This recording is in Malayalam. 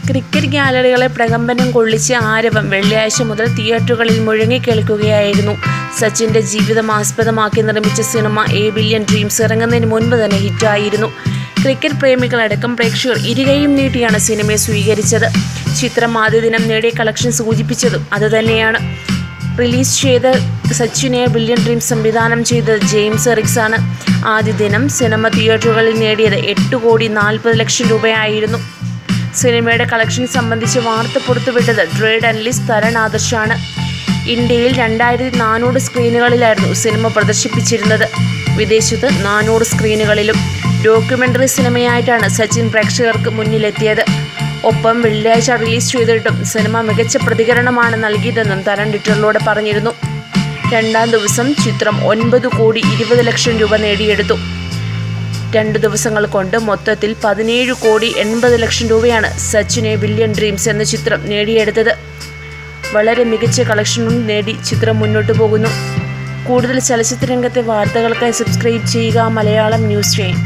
ക്രിക്കറ്റ് ഗാലറികളെ പ്രകമ്പനം കൊള്ളിച്ച ആരവം വെള്ളിയാഴ്ച മുതൽ തിയേറ്ററുകളിൽ മുഴങ്ങിക്കേൾക്കുകയായിരുന്നു. സച്ചിൻ്റെ ജീവിതം ആസ്പദമാക്കി നിർമ്മിച്ച സിനിമ എ ബില്യൺ ഡ്രീംസ് ഇറങ്ങുന്നതിന് മുൻപ് തന്നെ ഹിറ്റായിരുന്നു. ക്രിക്കറ്റ് പ്രേമികളടക്കം പ്രേക്ഷകർ ഇരുകൈയും നീട്ടിയാണ് സിനിമയെ സ്വീകരിച്ചത്. ചിത്രം ആദ്യ ദിനം നേടിയ കളക്ഷൻ സൂചിപ്പിച്ചതും അതുതന്നെയാണ്. റിലീസ് ചെയ്ത സച്ചിനെ ബില്യൺ ഡ്രീംസ് സംവിധാനം ചെയ്തത് ജെയിംസ് എറിക്സ് ആണ്. ആദ്യ ദിനം സിനിമ തിയേറ്ററുകളിൽ നേടിയത് 8,40,00,000 രൂപയായിരുന്നു. സിനിമയുടെ കളക്ഷൻ സംബന്ധിച്ച് വാർത്ത പുറത്തുവിട്ടത് ട്രേഡ് അനലിസ്റ്റ് തരൺ ആദർശാണ്. ഇന്ത്യയിൽ 2400 സ്ക്രീനുകളിലായിരുന്നു സിനിമ പ്രദർശിപ്പിച്ചിരുന്നത്. വിദേശത്ത് 400 സ്ക്രീനുകളിലും. ഡോക്യുമെൻ്ററി സിനിമയായിട്ടാണ് സച്ചിൻ പ്രേക്ഷകർക്ക് മുന്നിലെത്തിയത്. ഒപ്പം വെള്ളിയാഴ്ച റിലീസ് ചെയ്തിട്ടും സിനിമ മികച്ച പ്രതികരണമാണ് നൽകിയതെന്നും തരൺ ട്വിറ്ററിലൂടെ പറഞ്ഞിരുന്നു. രണ്ടാം ദിവസം ചിത്രം 9,20,00,000 രൂപ നേടിയെടുത്തു. 2 ദിവസങ്ങൾ കൊണ്ട് മൊത്തത്തിൽ 17,80,00,000 രൂപയാണ് സച്ചിനെ ബില്യൺ ഡ്രീംസ് എന്ന ചിത്രം നേടിയെടുത്തത്. വളരെ മികച്ച കളക്ഷനും നേടി ചിത്രം മുന്നോട്ട് പോകുന്നു. കൂടുതൽ ചലച്ചിത്ര രംഗത്തെ വാർത്തകൾക്കായി സബ്സ്ക്രൈബ് ചെയ്യുക മലയാളം ന്യൂസ് ചെയിൻ.